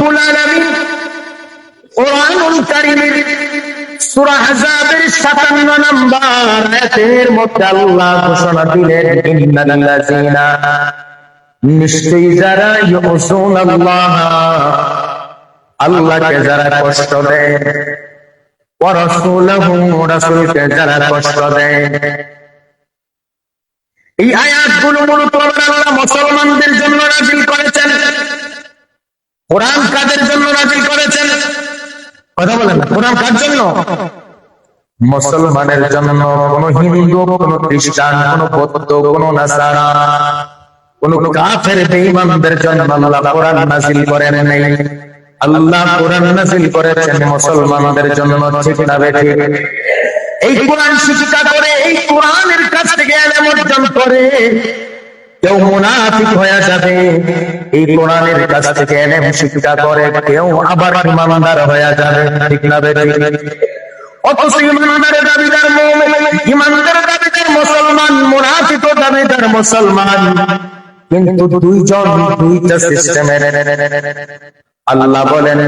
রব্বুল আলামিন কোরআনুল কারীমের সূরা আহজাবের 57 নম্বর আয়াতের মধ্যে আল্লাহ ঘোষণা দিলেন, ইন্নাল্লাযীনা, নিশ্চয়ই যারা ইউযুনাল্লাহ, আল্লাহকে যারা কষ্ট দেয়, ওয়া রাসূলহু, রাসূলকে যারা কষ্ট দেয়। এই আয়াতগুলো মূলত আল্লাহ মুসলমানদের জন্য নাযিল করেছেন। কোরআন কাদের জন্য নাযিল করেছেন? কথা বলেন না, কোরআন কার জন্য? মুসলমানের জন্য। কোন হিন্দু, কোন খ্রিস্টান, কোন বৌদ্ধ, কোন নাসারা, কোন কাফের বেঈমানদের জন্য আল্লাহ কোরআন নাযিল করেন নাই। আল্লাহ কোরআন নাযিল করেছেন মুসলমানদের জন্য। ঠিক না বেঠিক? এই কোরআন শিক্ষা করে, এই কোরআনের কাছ থেকে ইলম অর্জন করে কেউ মুনাফিক হয়ে যাবে। এই কোরআনের কাছ থেকে ইলম শিক্ষা করে কেউ আবার ঈমানদার হয়ে যাবে। ঠিক না বেঠিক? অথচ ঈমানদারের দাবিদার মুমিন, ঈমানদারের দাবিদার মুসলমান, মুনাফিকও দাবিদার মুসলমান, কিন্তু দুইজন দুইটা সিস্টেমের। আল্লাহ বলেন,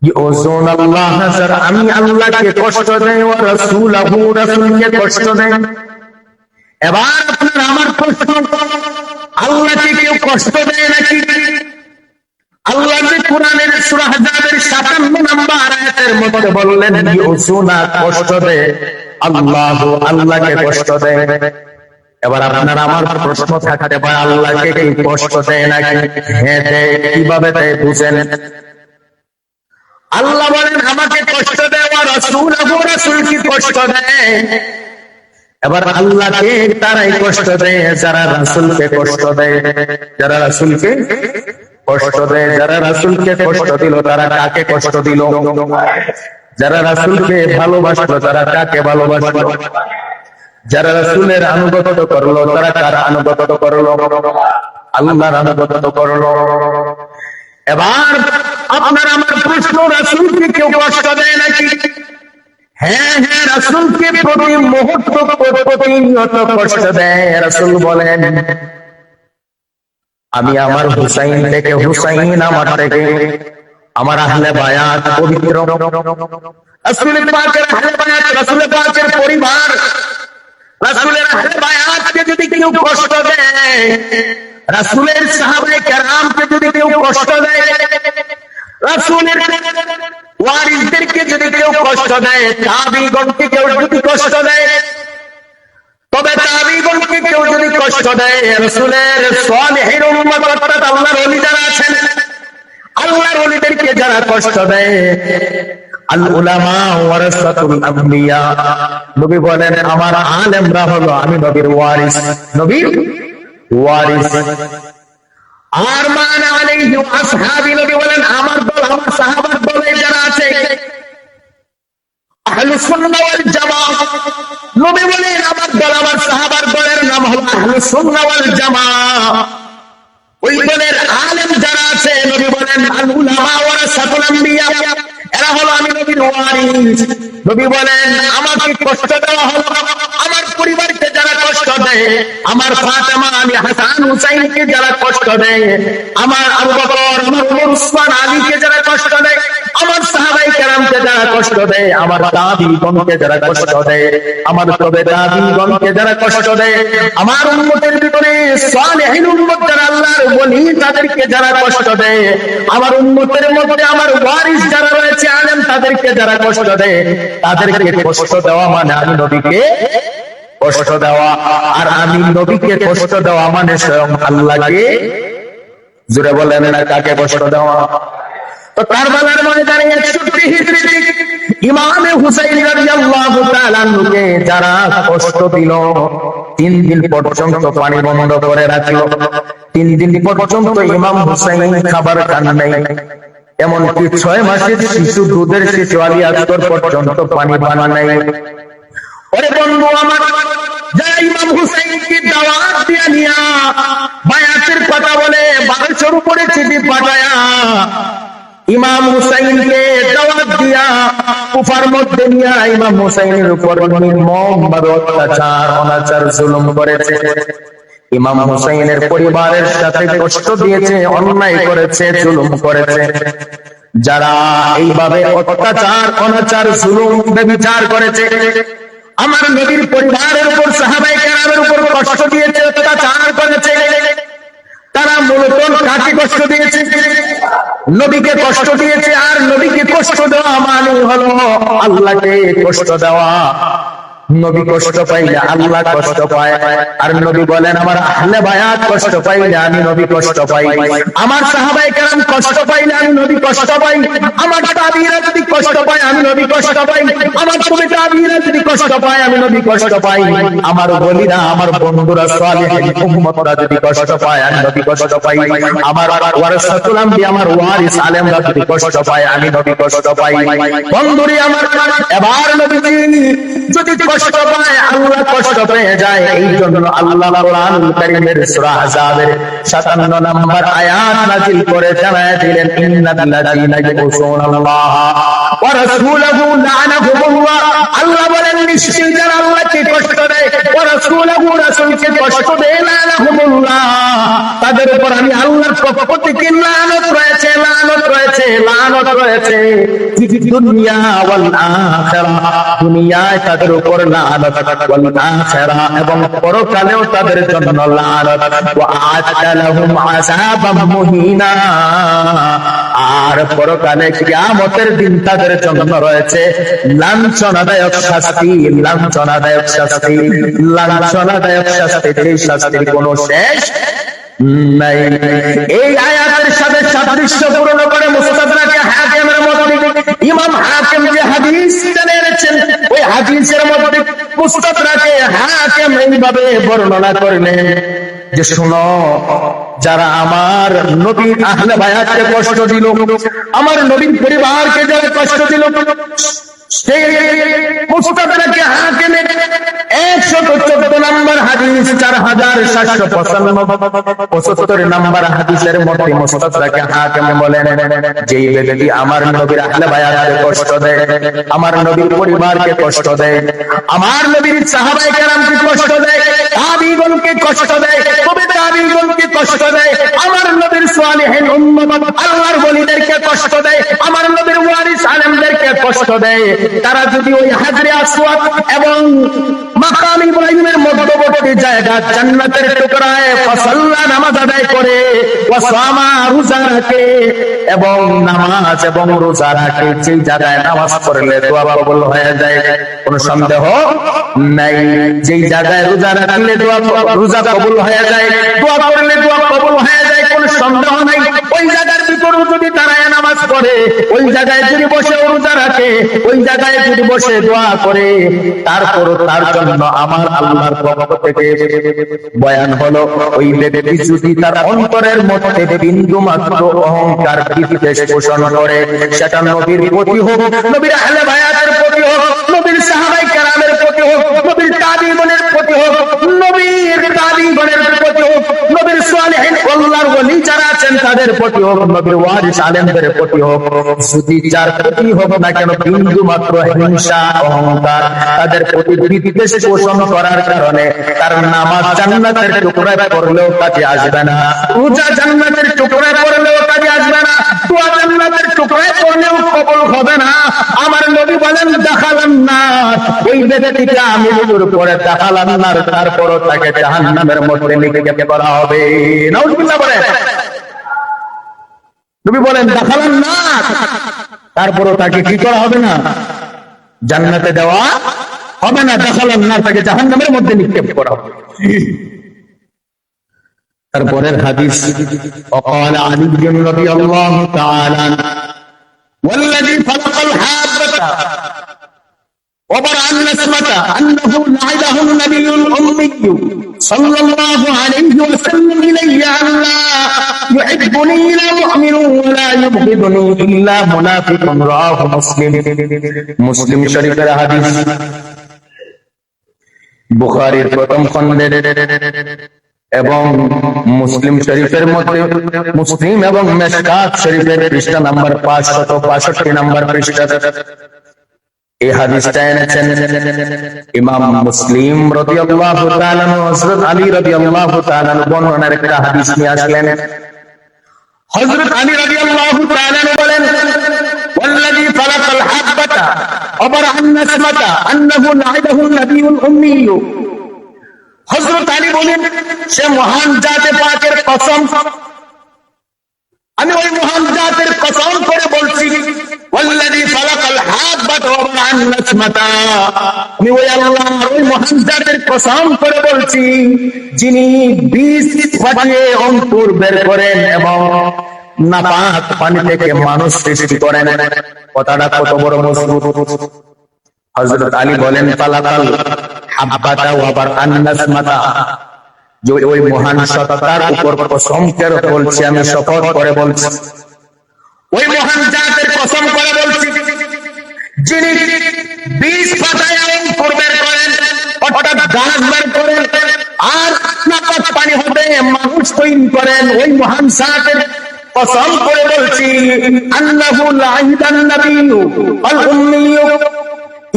ইউযুনাল্লাহ, যারা আমি আল্লাহকে কষ্ট দেয়, ওয়া রাসূলহু, রাসূলকে কষ্ট দেয়। এবার আপনার আমার প্রশ্ন, আল্লাহকে কেউ কষ্ট দেয় নাকি? আল্লাহ যে কোরআনের সূরা আহজাবের 57 নম্বর আয়াতের মধ্যে বললেন, ইউযুনা, কষ্ট দেয় আল্লাহ, আল্লাহকে কষ্ট দেয়। এবার আপনার আমার প্রশ্ন থাকতে পারে, আল্লাহকে কি কষ্ট দেয় নাকি? হ্যাঁ দেয়। কিভাবে দেয় বুঝেন? আল্লাহ বলেন আমাকে কষ্ট দেয়, ওয়া রাসূলহু, রাসূলকে কষ্ট দেয়। এবার আল্লাহকে তারাই কষ্ট দেয় যারা রাসূলকে কষ্ট দেয়। যারা রাসূলকে কষ্ট দেয়, যারা রাসূলকে কষ্ট দিল তারা কাকে কষ্ট দিল? যারা রাসূলকে ভালোবাসলো তারা কাকে ভালোবাসলো? যারা রাসূলের আনুগত্য করলো তারা কার আনুগত্য করলো? আল্লাহর আনুগত্য করলো। এবার আপনার আমার প্রশ্ন, রাসূলকে কেউ কষ্ট দেয় নাকি? হ্যাঁ হ্যাঁ, রাসূলকে প্রতি মুহূর্ত প্রতিনিয়ত কষ্ট দেয়। রাসূল বলেন, আমি আমার হুসাইন থেকে, হুসাইন আমার থেকে, আমার আহলে বায়াত পবিত্র। রাসূলের পাকের আহলে বায়াত, রাসূলের পাকের পরিবার, রাসূলের আহলে বায়াতকে যদি কেউ কষ্ট দেয়, রাসূলের সাহাবায়ে কেরামকে যদি কেউ কষ্ট দেয়, রাসূলের ওয়ারিসদেরকে যদি কেউ কষ্ট দেয়, তাবিঈগণকে কেউ যদি কষ্ট দেয়, তবে তাবিঈগণকে কেউ যদি কষ্ট দেয়, রাসূলের সালেহীন উম্মত অর্থাৎ আল্লাহর ওলি যারা আছেন, আল্লাহর ওলিদেরকে যারা কষ্ট দেয়, আল উলামা ওয়ারাসাতুল আমবিয়া, নবী বলেন আমার আলেমরা হলো আমি নবীর ওয়ারিস, নবীর ওয়ারিস। আর মান আলাইহি আসহাবি, নবী বলেন আমার দল, আমার সাহাবার দলে যারা আছে, আহলুস সুন্নাহ ওয়াল জামাআহ, নবী বলেন আমার দল, আমার সাহাবার দলের নাম হলো আহলুস সুন্নাহ ওয়াল জামাআহ। ওই দলের আলেম যারা আছে, নবী বলেন আল উলামা ওয়ারাসাতুল আমবিয়া, এরা হলো আমি নবীর ওয়ারিস। নবী বলেন আমাকে কষ্ট দেওয়া হলো, আমার পরিবারকে যারা কষ্ট দেয়, আমার ফাতেমা, আমি হাসান হুসাইনকে যারা কষ্ট দেয়, আমার আবু বকর, আমার ওমর, উসমান, আলীকে যারা কষ্ট দেয়, আমার সাহাবায়ে কেরামকে যারা কষ্ট দেয়, আমার তাবিঈগণকে যারা কষ্ট দেয়, আমার তবে তাবিঈগণকে যারা কষ্ট দেয়, আমার উম্মতের ভিতরে সালেহীন উম্মত যারা আল্লাহর ওলি তাদেরকে যারা কষ্ট দেয়, আমার উম্মতের মধ্যে আমার ওয়ারিস যারা রয়েছে আলেম তাদেরকে যারা কষ্ট দেয়, তাদেরকে কষ্ট দেওয়া মানে আমি নবীকে কষ্ট দেওয়া। আর আমি নবীকে কষ্ট দেওয়া মানে স্বয়ং আল্লাহকে, জোরে বলেন না, কাকে কষ্ট দেওয়া? তো কারবালার ময়দানে 61 হিজরিতে ইমামে হুসাইন রাদিয়াল্লাহু তাআলা আনহুকে যারা কষ্ট দিল, 3 দিন পর্যন্ত পানি বন্ধ করে রাখলো, 3 দিন পর্যন্ত ইমাম হুসাইন খাবার খান নাই, এমনকি 6 মাসের শিশু, দুধের শিশু আলী আসর পর্যন্ত পানি পান নাই। ওরে বন্ধু আমার, যারা ইমাম হুসাইনকে দাওয়াত দিয়ে নিয়া বায়াতের কথা বলে 1200 উপরে চিঠি পাঠায়া ইমাম হুসাইনকে দাওয়াত দিয়া কুফার মধ্যে নিয়া ইমাম হুসাইনের উপর নির্মম ভাবে অত্যাচার, অনাচার, জুলুম করেছে। ইমাম হুসাইনের পরিবারের সাথে কষ্ট দিয়েছে, অন্যায় করেছে, জুলুম করেছে। যারা এইভাবে অত্যাচার, অনাচার, জুলুম, ব্যভিচার করেছে, আমার নবীর পরিবারের উপর, সাহাবায়ে কেরামের উপর কষ্ট দিয়েছে, অত্যাচার করেছে, তারা মূলত কাকে কষ্ট দিয়েছে? নবীকে কষ্ট দিয়েছে। আর নবীকে কষ্ট দেওয়া মানে হলো আল্লাহকে কষ্ট দেওয়া। নবী কষ্ট পাইলে আল্লাহ কষ্ট পায়। আর নবী বলেন, আমার আহলে বায়াত কষ্ট পাইলে আমি নবী কষ্ট পাই, আমার সাহাবায়ে কেরাম কষ্ট পাইলে আমি নবী কষ্ট পাই, আমার তাবিঈরা যদি কষ্ট পায় আমি নবী কষ্ট পাই, আমার তাবিঈরা যদি কষ্ট পায় আমি নবী কষ্ট পাই, আমার ওলিরা, আমার বন্ধুরা, সালেহিন উম্মতরা যদি কষ্ট পায় আমি নবী কষ্ট পাই, আমার ওয়ারাসাতুল আম্বিয়া, আমার ওয়ারিস আলেমরা যদি কষ্ট পায় আমি নবী কষ্ট পাই। বন্ধুরি আমার, এবার নবীজি যদি কষ্ট পায় আল্লাহ কষ্ট পেয়ে যায়। এই জন্য আল্লাহ কোরআনুল কারীমের সূরা আহজাবের 57 নম্বর আয়াত নাযিল করে জানায় দিলেন, ইন্নাল্লাযীনা ইয়াসুনাল্লাহ ওয়া রাসূলাহু লা'নাহুমুল্লাহ। আল্লাহ বলেন, নিশ্চয়ই যারা আল্লাহকে কষ্ট দেয়, ওয়া রাসূলাহু, রাসূলকে কষ্ট দেয়, লা'নাহুমুল্লাহ, তাদের উপর আমি আল্লাহর পক্ষ থেকে লানত রয়েছে, লানত রয়েছে, লানত রয়েছে, দুনিয়া ওয়াল আখিরাহ, দুনিয়ায় তাদের উপর লানত, ওয়াল আখিরাহ, এবং পরকালেও তাদের জন্য লানত, ওয়া আ'আদ্দা লাহুম আযাবাম মুহিনা, আর পরকালে কিয়ামতের দিন তাদের জন্য রয়েছে লাঞ্ছনাদায়ক শাস্তি, লাঞ্ছনাদায়ক শাস্তি, লাঞ্ছনাদায়ক শাস্তি, এই শাস্তির কোনো শেষ নাই। এই আয়াতের সাথে সাদৃশ্য পূরণ করে মুস্তাদরাকে হাকিমের মধ্যে ইমাম হাকিম যে হাদিস এনেছেন, ওই হাদিসের মধ্যে মুস্তাদরাকে হাকিম এইভাবে বর্ণনা করলেন যে, শোনো, যারা আমার নবীর আহলে বায়াতকে কষ্ট দিল, আমার নবীর পরিবারকে যারা কষ্ট দিল, সেই মুস্তাদরাকে হাকিমের 114 নম্বর হাদিস, 4775 নম্বর হাদিসের মধ্যে মুস্তাদরাকে হাকিম বলেন, যেই ব্যক্তি আমার নবীর আহলে বায়াতকে কষ্ট দেয়, আমার নবীর পরিবারকে কষ্ট দেয়, আমার নবীর সাহাবায়ে কেরামকে কষ্ট দেয়, তাবিঈগণকে কষ্ট দেয়, তবে তাবিঈগণকে কষ্ট দেয়, আমার নবীর সালেহিন উম্মত, আল্লাহর ওলিদেরকে কষ্ট দেয়, আমার নবীর ওয়ারিস আলেমদেরকে কষ্ট দেয়, তারা যদি ওই হাজরে আসওয়াদ এবং মাকাম ইব্রাহিমের মধ্যবর্তী জায়গা জান্নাতের টুকরায় ফাসাল্লা, নামাজ আদায় করে, ওয়া সামা, রোজা রাখে, এবং নামাজ এবং রোজা রাখে, সেই জায়গায় নামাজ পড়লে দোয়া কবুল হয়ে যায়, কোনো সন্দেহ নাই। যেই জায়গায় রোজা রাখলে রোজা কবুল হয়ে যায়, দোয়া করলে দোয়া কবুল হয়ে যায়, কোনো সন্দেহ নাই। ওই জায়গার ভিতরেও যদি তারা নামাজ পড়ে, ওই জায়গায় যদি বসে রোজা রাখে, ওই জায়গায় যদি বসে দোয়া করে, তারপরও তার জন্য আমার আল্লাহর পক্ষ থেকে বয়ান হলো, ওই ব্যক্তি যদি তার অন্তরের মধ্যে বিন্দু মাত্র অহংকার, বিদ্বেষ পোষণ করে, সেটা নবীর প্রতি হোক, নবীর আহলে বায়াতের প্রতি হোক, নবীর সাহাবায়ে কেরামের প্রতি হোক, নবীর তাবিঈগণের প্রতি হোক, নবীর তাবিঈগণের প্রতি হোক, নবীর সালেহিন আল্লাহর ওলি যারা আছেন তাদের প্রতি হোক, নবীর ওয়ারিস আলেমদের প্রতি হোক, যদি যার প্রতি হোক না কেন বিন্দু মাত্র হিংসা, অহংকার, তাদের প্রতি বিদ্বেষ পোষণ করার কারণে তার নামাজ জান্নাতের টুকরায় পড়লেও কাজে আসবে না, রোজা জান্নাতের টুকরায় পড়লেও কাজে আসবে না, দোয়া জান্নাতের টুকরায় পড়লেও কবুল হবে না। আমার নবী বলেন, দাখালান নার, ওই ব্যক্তিকে আমি নূর করে দাখালান নার, তারপরও তাকে জাহান্নামের মধ্যে নিক্ষেপ করা হবে। নাউজুবিল্লাহ বলেন। নবী বলেন দাখালান নার, তারপরও তাকে কি করা হবে না? জান্নাতে দেওয়া হবে না, দাখালান নার, তাকে জাহান্নামের মধ্যে নিক্ষেপ করা হবে। তারপরের হাদিস, وقال علي رضي الله تعالى والذي خلق الحابة وبرأ النسمة أنه لعده النبي الأمي صلى الله عليه وسلم إلي أن لا يحبني إلا مؤمن ولا يبغضني إلا منافق، رواه مسلم। মুসলিম শরীফের হাদিস, বুখারীর প্রথম খণ্ডের এবং মুসলিম শরীফের মধ্যে, মুসলিম এবং মিশকাত শরীফের পৃষ্ঠা নাম্বার 565 নম্বর পৃষ্ঠা, এই হাদিসটা এনেছেন ইমাম মুসলিম রাদিয়াল্লাহু তাআলা হযরত আলী রাদিয়াল্লাহু তাআলা বর্ণনার একটা হাদিস নিয়ে আসলেন। হযরত আলী রাদিয়াল্লাহু তাআলা বলেন, ওয়াল্লাযী ফালাকাল হাব্বাতা ওয়া বারাআন নাসমাতা আন্নাহু লা'iদাহু নাবিয়ুল উম্মি। হযরত আলী বলেন, সে মহান জাতে পাকের কসম, আমি ওই মহান জাতের কসম করে বলছি, ওয়াল্লাযী ফালাকাল হাব্বাতা ওয়া বারাআন নাসমাতা, আমি ওই আল্লাহর ওই মহান জাতের কসম করে বলছি, যিনি বীজ ফাটিয়ে অঙ্কুর বের করেন এবং নাপাক পানি থেকে মানুষ সৃষ্টি করেন। কথাটা কত বড় মজবুত। হযরত আলী বলেন, ফালাকাল হাব্বাতা ওয়া বারাআন নাসমাতা, যে ওই মহান সত্তার উপর কসম করে বলছি, আমি শপথ করে বলছি, ওই মহান জাতের কসম করে বলছি, যিনি বীজ ফাটায় অঙ্কুর বের করেন, অর্থাৎ গাছ বের করেন, আর নাপাক পানি হবে মানুষ তৈরি করেন, ওই মহান জাতের কসম করে বলছি, আন্নাহু লা'iদান নাবিয়্যু ওয়াল উম্মিয়্যু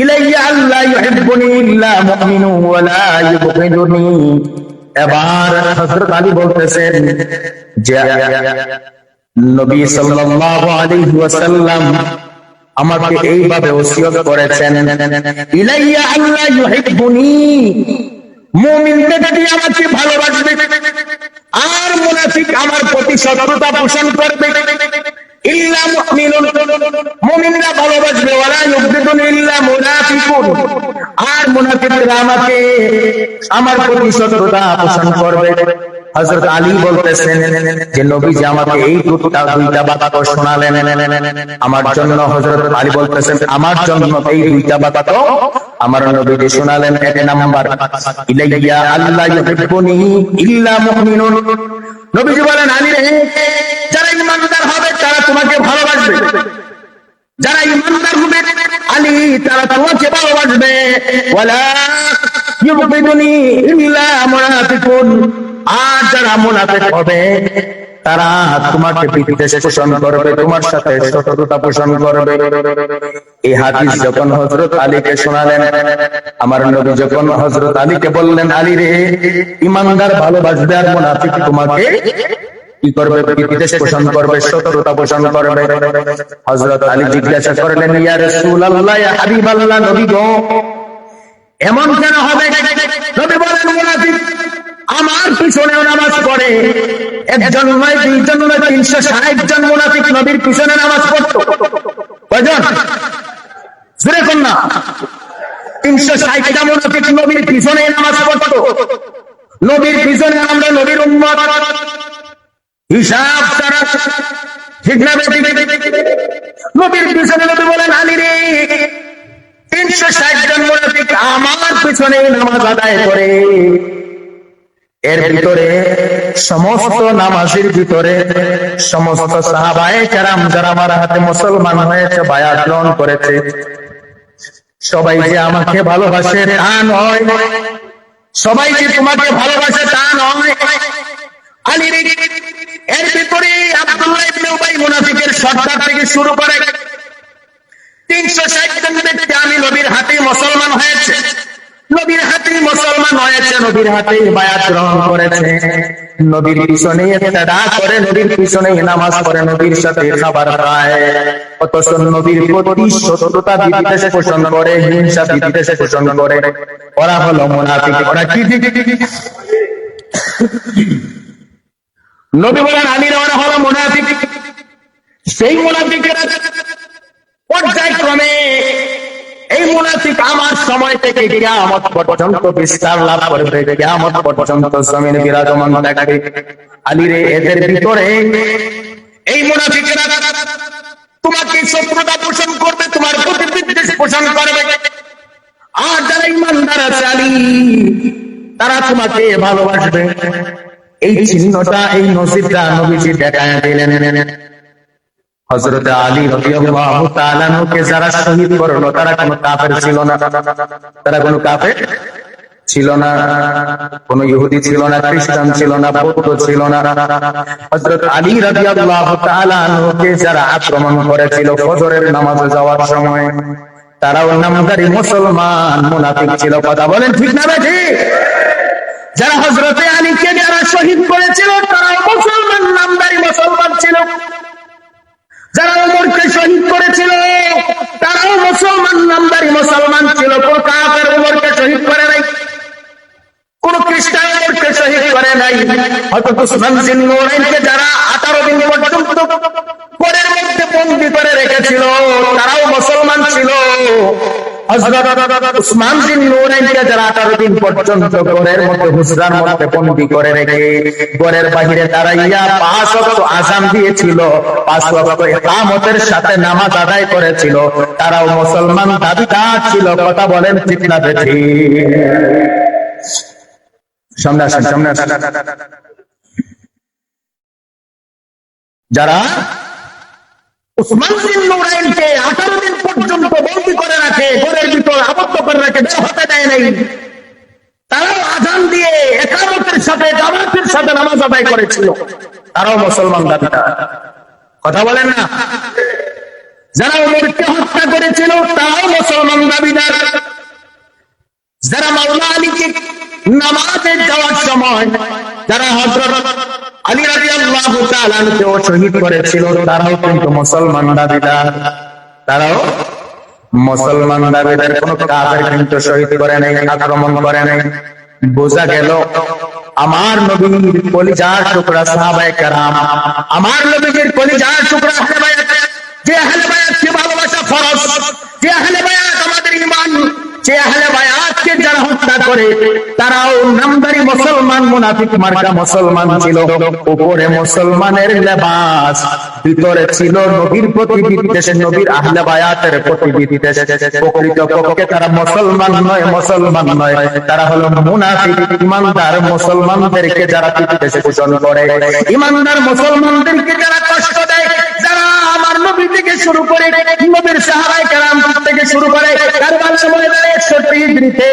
ইলাইয়া আল্লা ইউহিব্বুনি ইল্লা মুমিনুন ওয়া লা ইউবগিদুনি। এবার হযরত আলী বলতেছেন যে নবী সাল্লাল্লাহু আলাইহি ওয়াসাল্লাম আমাকে এইভাবে ওসিয়ত করেছেন, ইলাইয়া আল্লা ইউহিব্বুনি, মুমিন ব্যক্তি আমাকে ভালোবাসবে আর মুনাফিক আমার প্রতি শত্রুতা পোষণ করবে। ইল্লা মুমিনুন, মুমিনরা ভালোবাসবে, ওয়ালা ইউবগিদুনি ইল্লা মুনাফিকুন, আর মুনাফিকরা আমাকে আমার প্রতি শত্রুতা পোষণ করবে। হযরত আলী বলতেছেন যে নবীজি আমাকে এই দুইটা বাক্য শোনালেন আমার জন্য। হযরত আলী বলতেছেন আমার জন্য এই দুইটা বাক্য আমার নবীজি শোনালেন। এক নাম্বার, ইলাইয়া আল্লা ইউহিব্বুনি ইল্লা মুমিনুন, নবীজি বলেন, আলী রে, যারা ঈমানদার হবে তারা তোমাকে ভালোবাসবে, যারা ঈমানদার হবে আলী তারা তোমাকে ভালোবাসবে, ওয়ালা ইউবগিদুনি ইল্লা মুনাফিকুন, আর যারা মুনাফিক হবে তারা তোমাকে বিদ্বেষ পোষণ করবে, তোমার সাথে শত্রুতা পোষণ করবে। এই হাদিস যখন হযরত আলীকে শোনালেন, আমার নবী যখন হযরত আলীকে বললেন, আলী রে, ঈমানদার ভালোবাসবে আর মুনাফিক তোমাকে কি করবে? বিদ্বেষ পোষণ করবে, শত্রুতা পোষণ করবে। হযরত আলী জিজ্ঞাসা করলেন, ইয়া রাসূলুল্লাহ, ইয়া হাবিবাল্লাহ, নবী গো, এমন কেন হবে? নবী বলেন, মুনাফিক আমার পিছনেও নামাজ পড়ে, একজন নয়, দুইজন নয়, 360 জন মুনাফিক নবীর পিছনে নামাজ পড়তো। কয়জন? জোরে কোন না? 360টা মুনাফিক নবীর পিছনে নামাজ পড়তো। নবীর পিছনে আমরা নবীর উম্মত, হিসাব ছাড়া, ঠিক না? নবীর পিছনে নবী বলেন, আলী রে, 360 জন মুনাফিক আমার পিছনে নামাজ আদায় করে। এর ভিতরে সমস্ত নামাজের ভিতরে সমস্ত সাহাবায়ে কেরাম যারা আমার হাতে মুসলমান হয়েছে, বায়াত গ্রহণ করেছে, সবাই যে আমাকে ভালোবাসে তা নয়, সবাই যে তোমাকে ভালোবাসে তা নয়। আলী রে, এর ভিতরে আব্দুল্লাহ ইবনে উবাই মুনাফিকের সর্দার থেকে শুরু করে 360 জন ব্যক্তি আমি নবীর হাতে মুসলমান হয়েছে, নবীর হাতে মুসলমান হয়েছে, নবীর হাতে বায়াত গ্রহণ করেছে, নবীর পিছনে ইক্তেদা করে, নবীর পিছনে নামাজ পড়ে, নবীর সাথে খাবার খায়, অথচ নবীর প্রতি শত্রুতা বিদ্বেষ পোষণ করে, হিংসা বিদ্বেষ পোষণ করে। ওরা হলো মুনাফিক। ওরা কি? নবী বলেন, আলীরা, ওরা হলো মুনাফিক। সেই মুনাফিকেরা পর্যায়ক্রমে এই মুনাফিক আমার সময় থেকে কিয়ামত পর্যন্ত বিস্তার লাভ করবে, কিয়ামত পর্যন্ত জমিনে বিরাজমান থাকবে। আলী রে, এদের ভিতরে এই মুনাফিকেরা তোমাকে শত্রুতা পোষণ করবে, তোমার প্রতি বিদ্বেষ পোষণ করবে, আর যারা ঈমানদার আছে আলী তারা তোমাকে ভালোবাসবে। এই চিহ্নটা, এই নসিবটা নবীজি দেখায় দিলেন। হযরত আলী রাদিয়াল্লাহু তাআলা কে যারা শহীদ করলো তারা কোনো কাফের ছিল না, তারা কোনো কাফের ছিল না, কোনো ইহুদি ছিল না, খ্রিস্টান ছিল না, বৌদ্ধ ছিল না। হযরত আলী রাদিয়াল্লাহু তাআলা কে যারা আক্রমণ করেছিল ফজরের নামাজে যাওয়ার সময়, তারাও নামধারী মুসলমান মুনাফিক ছিল। কথা বলেন ঠিক না ঠিক? যারা হযরতে আলীকে যারা শহীদ করেছিল তারাও মুসলমান, নামধারী মুসলমান ছিল। যারা ওমরকে শহীদ করেছিল তারাও মুসলমান, নামধারী মুসলমান ছিল। কোন কাফের ওমরকে শহীদ করে নাই, কোন খ্রিস্টান ওমরকে শহীদ করে নাই। হযরত উসমান জিন্নুরাইনকে যারা 18 দিন পর্যন্ত ঘরের মধ্যে বন্দী করে রেখেছিল তারাও মুসলমান ছিল। হযরত উসমান জিন্নুরাইনকে যারা 18 দিন পর্যন্ত ঘরের মধ্যে হুজরার মধ্যে বন্দী করে রেখে ঘরের বাইরে দাঁড়াইয়া 5 ওয়াক্ত আযান দিয়েছিল, 5 ওয়াক্ত ইকামতের সাথে নামাজ আদায় করেছিল, তারাও মুসলমান দাবিদার ছিল। কথা বলেন ঠিক না ঠিক? সামনে আসেন, সামনে আসেন। যারা উসমান বিন নুরাইনকে 18 দিন পর্যন্ত বন্দী করে রাখে, ঘরের ভিতর আবদ্ধ করে রাখে, বের হতে দেয় নাই, তারাও আযান দিয়ে ইকামতের সাথে জামাতের সাথে নামাজ আদায় করেছিল, তারাও মুসলমান দাবিদার। কথা বলেন না? যারা ওমরকে হত্যা করেছিল তারাও মুসলমান দাবিদার। যারা মাওলা আলীকে নামাজে যাওয়ার সময় যারা হযরত আলী রাদিয়াল্লাহু তাআলা আনহুকে শহীদ করেছিল তারাও কিন্তু মুসলমান দাবিদার, তারাও মুসলমান দাবিদার। কোন কাফের কিন্তু শহীদ করে নাই, আক্রমণ করে নাই। বোঝা গেল আমার নবীর কলিজার টুকরা সাহাবায়ে কেরাম, আমার নবীর কলিজার টুকরা আহলে বায়াত, যে আহলে বায়াতকে ভালোবাসা ফরজ, যে আহলে বায়াত আমাদের ঈমান, যে আহলে বায়াতকে যারা হত্যা করে তারাও নামধারী মুসলমান, মুনাফিক মার্কা মুসলমান ছিল। উপরে মুসলমানের লেবাস, ভিতরে ছিল নবীর প্রতি বিদ্বেষ, নবীর আহলে বায়াতের প্রতি বিদ্বেষ। প্রকৃতপক্ষে তারা মুসলমান নয়, মুসলমান নয়, তারা হলো মুনাফিক। ইমানদার মুসলমানদেরকে যারা বিদ্বেষ পোষণ করে, ইমানদার মুসলমানদেরকে যারা কষ্ট দেয়, যারা আমার নবী থেকে শুরু করে নবীর সাহাবায়ে কেরাম থেকে শুরু করে কারবালার ময়দানে 61 হিজরিতে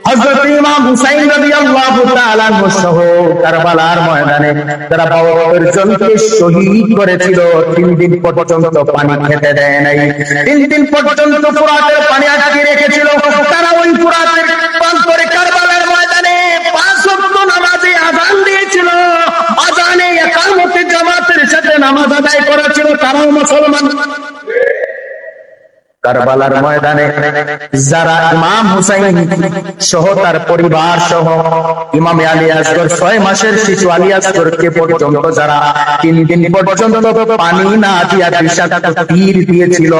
হযরত ইমাম হুসাইন রাদিয়াল্লাহু তাআলা আনহু সহ কারবালার ময়দানে যারা 72 জনকে শহীদ করেছিল, 3 দিন পর্যন্ত পানি খেতে দেয় নাই, 3 দিন পর্যন্ত ফুরাতের পানি আটকে রেখেছিল। তারা ওই ফুরাতের প্রান্তরে কারবালার ময়দানে 5 ওয়াক্ত নামাজে আযান দিয়েছিল, আযানে ইকামতে জামাতের সাথে নামাজ আদায় করেছিল, তারাও মুসলমান। কারবালার ময়দানে যারা ইমাম হুসাইন সহ তার পরিবার সহ ইমাম আলী আসগর 6 মাসের শিশু আলী আসগরকে পর্যন্ত যারা 3 দিন পর্যন্ত পানি না দিয়া বিষাক্ত তীর দিয়েছিল,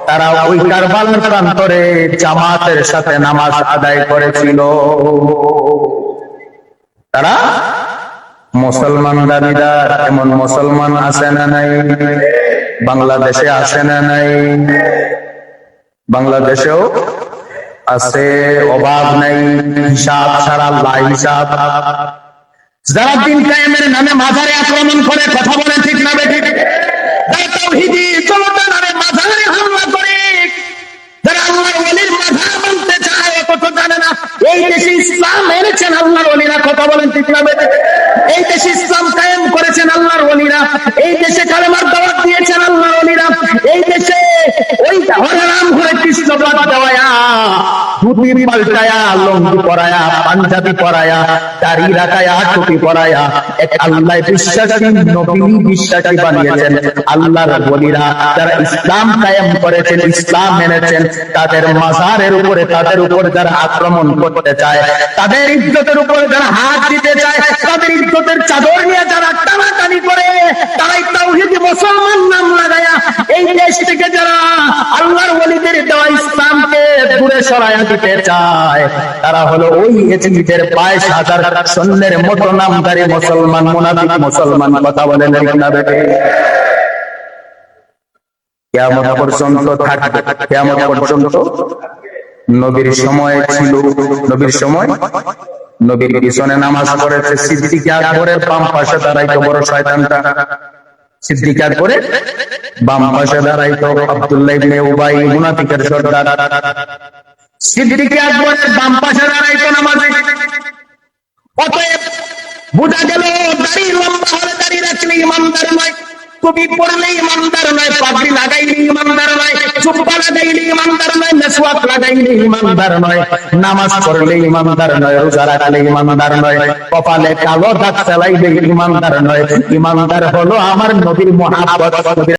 তারা ওই কারবালার প্রান্তরে জামাতের সাথে নামাজ আদায় করেছিল। তারা মুসলমান দাবিদার। এমন মুসলমান আছে না নাই? বাংলাদেশে আছে না নাই? বাংলাদেশেও আছে, অভাব নাই। হিসাব ছাড়া আল্লাহ হিসাব। যারা দিন কায়েমের নামে মাজারে আক্রমণ করে, কথা বলেন ঠিক না বেঠিক? যারা তাওহীদি জনতার নামে মাজারে হামলা করে, যারা আল্লাহর ওলির মাজার বানতে চায়, অথচ জানে না এই দেশে ইসলাম এনেছেন আল্লাহর ওলিরা। কথা বলেন ঠিক না বেঠিক? এই দেশে ইসলাম কায়েম করেছেন আল্লাহর ওলিরা, এই দেশে কালেমার দাওয়াত দিয়েছেন আল্লাহর ওলিরা, এই দেশে ওই হরারাম ঘরে কৃষ্ণ বাদ দেওয়ায়া, ধুতি পাল্টায়া, লঙ্গি পরায়া, পাঞ্জাবি পরায়া, দাড়ি রাখায়া, টুপি পরায়া এক আল্লাহ বিশ্বাসী নবী বিশ্বাসী বানিয়েছেন আল্লাহর ওলিরা। যারা ইসলাম কায়েম করেছেন, ইসলাম মেনেছেন, তাদের মাজারের উপরে, তাদের উপর যারা আক্রমণ করতে চায়, তাদের ইজ্জতের উপরে যারা হাত দিতে চায়, তাদের ইজ্জতের চাদর নিয়ে যারা টানাটানি করে, তারাই তাওহীদি মুসলমান নাম লাগায়া এই দেশ থেকে যারা আল্লাহর ওলিদের দেওয়া ইসলামকে দূরে সরায়া দিতে চায়, তারা হলো ওই এজিদের 22,000 সৈন্যের মতো নামধারী মুসলমান, মুনাফিক মুসলমান। কথা বলেন ঠিক না বেঠিক? কিয়ামত পর্যন্ত থাকবে, কিয়ামত পর্যন্ত। নবীর সময় ছিল, নবীর সময় নবীর পিছনে নামাজ পড়েছে সিদ্দিক আকবরের বাম পাশে দাঁড়াইতো বড় শয়তানটা। সিদ্দিক আকবরের বাম পাশে দাঁড়াইতো আব্দুল্লাহ ইবনে উবাই, মুনাফিকের সর্দার। সিদ্দিক আকবরের বাম পাশে দাঁড়াইতো নামাজে। অতএব বোঝা গেল দাড়ি লম্বা হলে দাড়ি রাখলে ইমানদার নয়, টুপি পরলে ইমানদার নয়, পাগড়ি লাগাইলে ইমানদার নয়, চুপ্পা লাগাইলে ইমানদার নয়, মেসওয়াক লাগাইলে ইমানদার নয়, নামাজ পড়লে ইমানদার নয়, রোজা রাখলে ইমানদার নয়, কপালে কালো দাগ চালাইলে ইমানদার নয়। ইমানদার হলো আমার নবীর মহাব্বত,